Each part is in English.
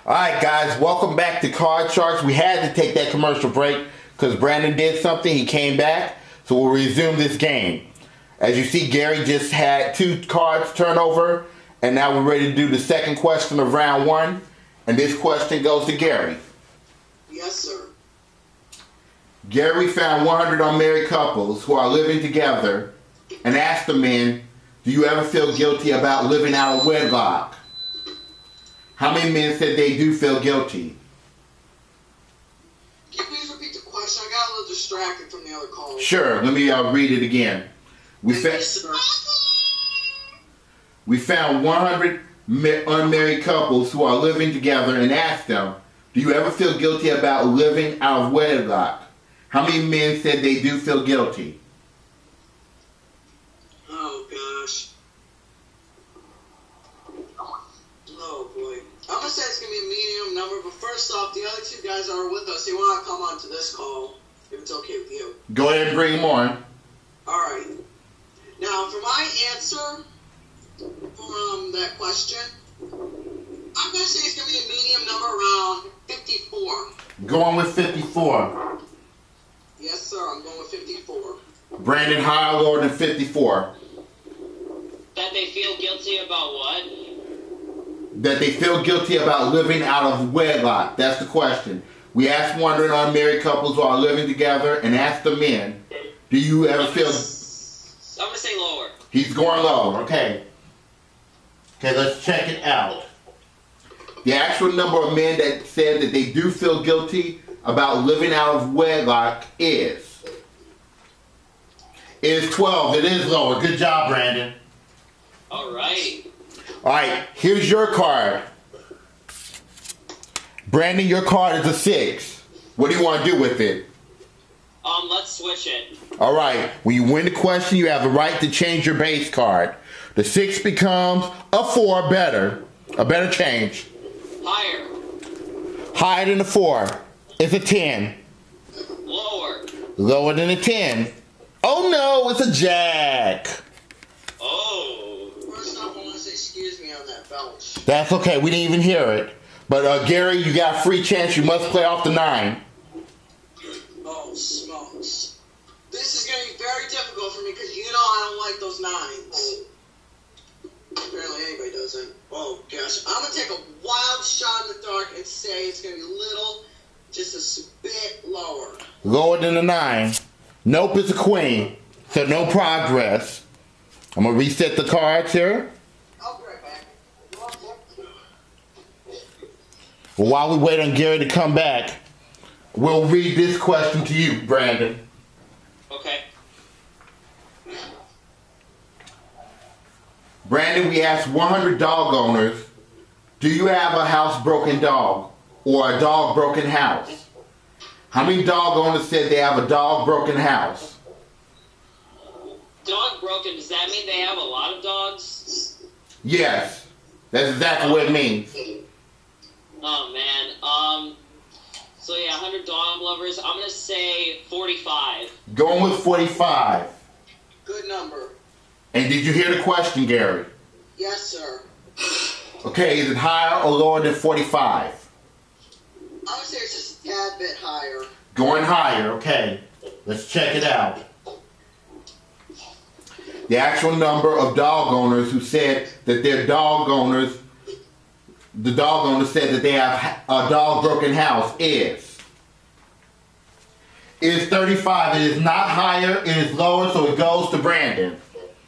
Alright guys, welcome back to Card Sharks. We had to take that commercial break because Brandon did something. He came back, so we'll resume this game. As you see, Gary just had 2 cards turn over, and now we're ready to do the second question of round 1. And this question goes to Gary. Yes, sir. Gary found 100 unmarried couples who are living together and asked the men, do you ever feel guilty about living out of wedlock? How many men said they do feel guilty? Can you please repeat the question? I got a little distracted from the other call. Sure, let me read it again. We found 100 unmarried couples who are living together and asked them, do you ever feel guilty about living out of wedlock? How many men said they do feel guilty? Oh, gosh. Oh, boy. I'm going to say it's going to be a medium number, but first off, the other 2 guys are with us. They want to come on to this call, if it's okay with you. Go ahead and bring them on. All right. Now, for my answer from that question, I'm going to say it's going to be a medium number around 54. Going with 54. Yes, sir. I'm going with 54. Brandon, higher or lower than 54? That they feel guilty about what? That they feel guilty about living out of wedlock. That's the question. We asked 100 unmarried couples who are living together and asked the men, do you ever feel... I'm going to say lower. He's going lower. Okay. Okay, let's check it out. The actual number of men that said that they do feel guilty about living out of wedlock is 12. It is lower. Good job, Brandon. All right. All right, here's your card. Brandon, your card is a 6. What do you want to do with it? Let's switch it. All right, when you win the question, you have the right to change your base card. The 6 becomes a 4, better. A better change. Higher. Higher than a 4. It's a 10. Lower. Lower than a 10. Oh no, it's a jack. Oh. First off, I want to say excuse me on that belch. That's okay, we didn't even hear it. But Gary, you got a free chance. You must play off the 9. Oh, smokes. This is going to be very difficult for me because you know I don't like those 9s. Apparently anybody doesn't. Oh, gosh. I'm going to take a wild shot in the dark and say it's going to be just a bit lower. Lower than a 9. Nope, it's a queen. So no progress. I'm going to reset the cards here. I'll be right back. Well, while we wait on Gary to come back, we'll read this question to you, Brandon. Okay. Brandon, we asked 100 dog owners, do you have a house-broken dog or a dog-broken house? How many dog owners said they have a dog-broken house? Dog broken, does that mean they have a lot of dogs? Yes, that's exactly what it means. Oh, man. So yeah, 100 dog lovers. I'm going to say 45. Going with 45. Good number. And did you hear the question, Gary? Yes, sir. Okay, is it higher or lower than 45? I would say it's just a tad bit higher. Going higher, okay. Let's check it out. The actual number of dog owners who said that their dog owners, the dog owners said that they have a dog-broken house is 35. It is not higher, it is lower, so it goes to Brandon.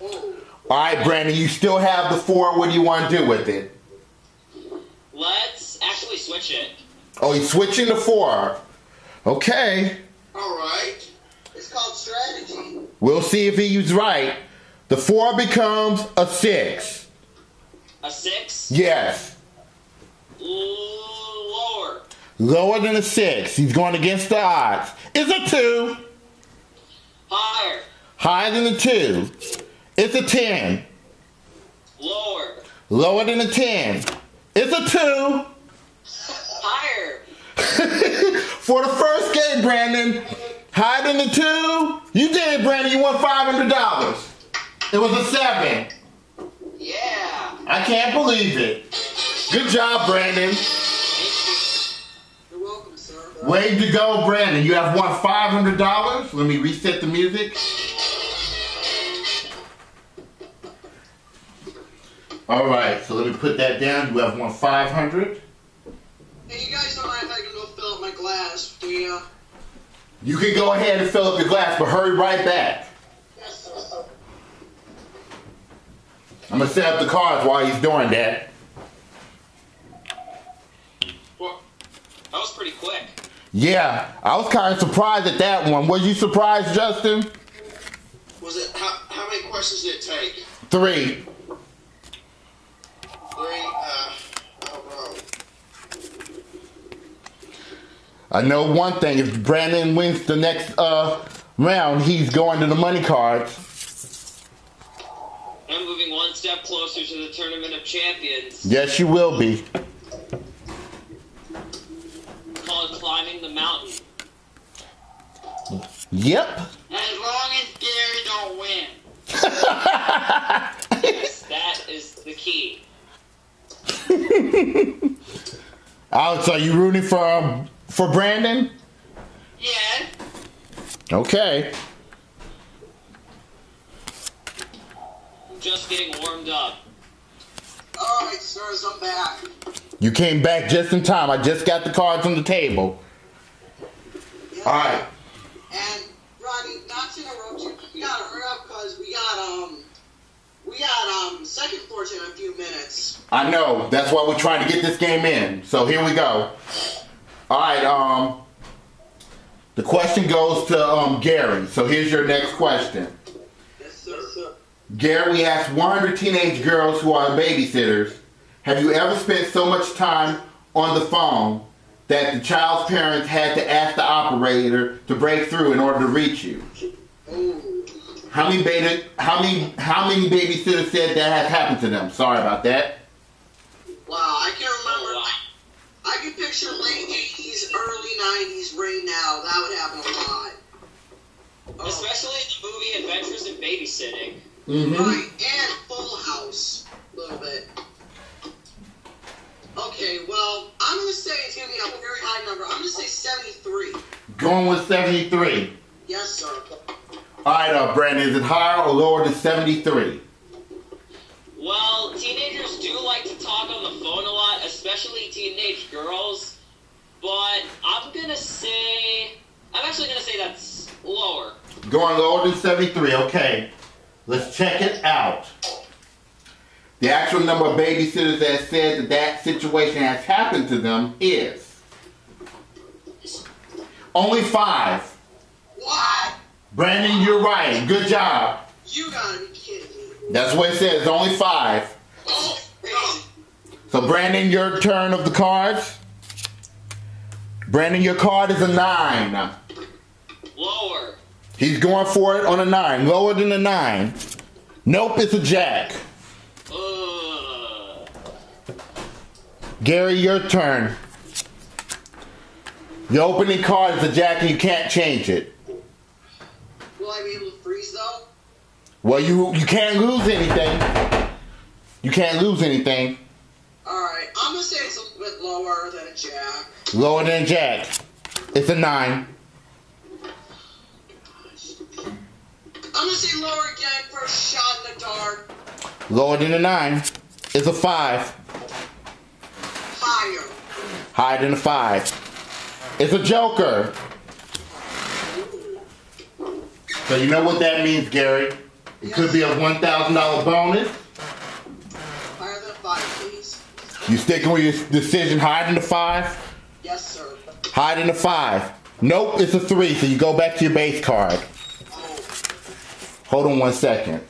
All right, Brandon, you still have the 4. What do you want to do with it? Let's actually switch it. Oh, he's switching to 4. Okay. All right. It's called strategy. We'll see if he's right. The 4 becomes a 6. A 6? Yes. Lower. Lower than a 6. He's going against the odds. It's a 2. Higher. Higher than a 2. It's a 10. Lower. Lower than a 10. It's a 2. Higher. For the first game, Brandon, higher than the 2. You did it, Brandon. You won $500. It was a 7. Yeah. I can't believe it. Good job, Brandon. You're welcome, sir. Way to go, Brandon. You have won $500. Let me reset the music. All right, so let me put that down. You have won 500. Hey, you guys don't mind if I can go fill up my glass, do you? You can go ahead and fill up your glass, but hurry right back. Yes, sir. I'm going to set up the cards while he's doing that. Well, that was pretty quick. Yeah, I was kind of surprised at that one. Was you surprised, Justin? Was it, how many questions did it take? 3. I don't know. I know one thing. If Brandon wins the next round, he's going to the money cards. I'm moving one step closer to the Tournament of Champions. Yes, you will be. Call it climbing the mountain. Yep. As long as Gary don't win. Yes, that is the key. Oh, so you rooting for Brandon? Yeah. Okay. Just getting warmed up. Alright, sirs, I'm back. You came back just in time. I just got the cards on the table. Yeah. All right. And, Rodney, not to interrupt you, we gotta hurry up because we got second fortune in a few minutes. I know. That's why we're trying to get this game in. So here we go. All right. The question goes to Gary. So here's your next question. Yes, sir. Gary, we asked 100 teenage girls who are babysitters, have you ever spent so much time on the phone that the child's parents had to ask the operator to break through in order to reach you? Ooh. How many babysitters said that has happened to them? Sorry about that. Wow, I can't remember. Oh, wow. I can picture late 80s, early 90s right now. That would happen a lot. Oh. Especially the movie Adventures in Babysitting. Mm-hmm. Right, and Full House. A little bit. Okay, well, I'm going to say it's going to be a very high number. I'm going to say 73. Going with 73. Yes, sir. All right, Brandon, is it higher or lower than 73? Well, teenagers do like to talk on the phone a lot, especially teenage girls. But I'm actually gonna say that's lower. Going lower than 73, okay. Let's check it out. The actual number of babysitters that said that situation has happened to them is only 5. What? Brandon, you're right. Good job. You gotta be kidding me. That's what it says. Only 5. Oh, crazy. So, Brandon, your turn of the cards. Brandon, your card is a 9. Lower. He's going for it on a 9. Lower than a 9. Nope, it's a jack. Gary, your turn. The opening card is a jack and you can't change it. Will I be able to freeze, though? Well, you can't lose anything. You can't lose anything. Alright, I'm going to say it's a little bit lower than a jack. Lower than a jack. It's a 9. I'm going to say lower again for a shot in the dark. Lower than a 9. It's a 5. Higher. Higher than a 5. It's a joker. So you know what that means, Gary? It could be a $1,000 bonus. Higher than a 5, please. You sticking with your decision higher than the 5? Yes, sir. Higher than the 5. Nope, it's a 3, so you go back to your base card. Oh. Hold on one second.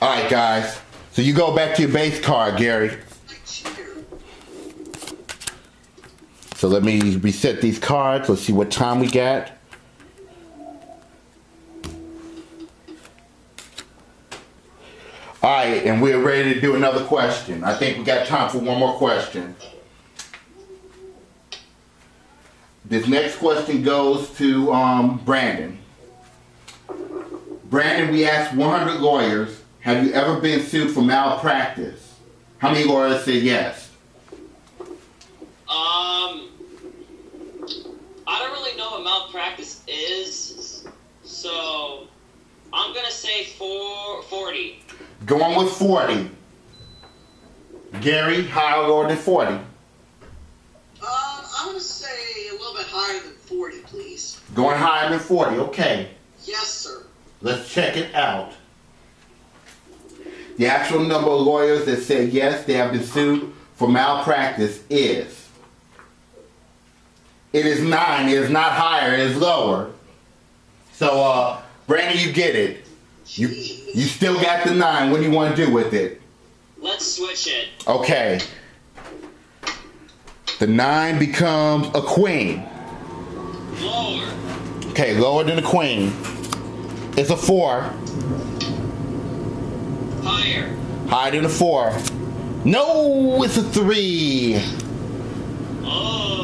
Alright guys, so you go back to your base card, Gary. So let me reset these cards. Let's see what time we got. All right, and we're ready to do another question. I think we got time for one more question. This next question goes to Brandon. Brandon, we asked 100 lawyers, have you ever been sued for malpractice? How many lawyers said yes? I don't really know what malpractice is, so I'm gonna say 40. Going with 40. Gary, higher or lower than 40? I'm gonna say a little bit higher than 40, please. Going higher than 40, okay. Yes, sir. Let's check it out. The actual number of lawyers that said yes, they have been sued for malpractice is... It is 9. It is not higher. It is lower. So, Brandon, you get it. You still got the 9. What do you want to do with it? Let's switch it. Okay. The 9 becomes a queen. Lower. Okay, lower than a queen. It's a 4. Higher. Higher than a 4. No, it's a 3. Oh.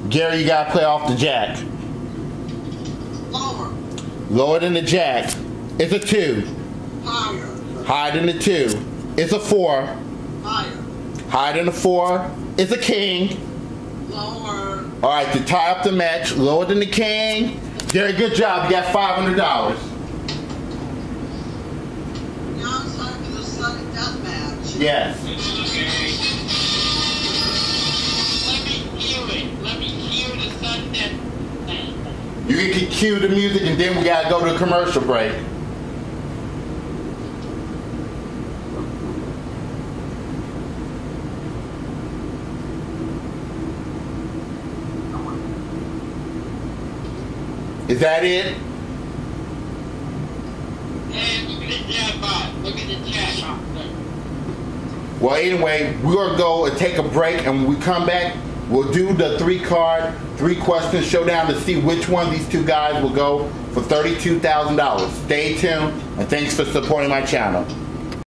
Gary, you gotta play off the jack. Lower. Lower than the jack. It's a 2. Higher. Higher than the 2. It's a 4. Higher. Higher than the 4. It's a king. Lower. Alright, to tie up the match, lower than the king. Gary, good job. You got $500. Now it's time for the sudden death match. Yes. Okay. Let me hear the sudden death match. You can cue the music and then we gotta go to a commercial break. Is that it? And look at the chat box. Look at the chat box. Well, anyway, we're going to go and take a break, and when we come back, we'll do the 3-card, 3-question showdown to see which one of these two guys will go for $32,000. Stay tuned, and thanks for supporting my channel.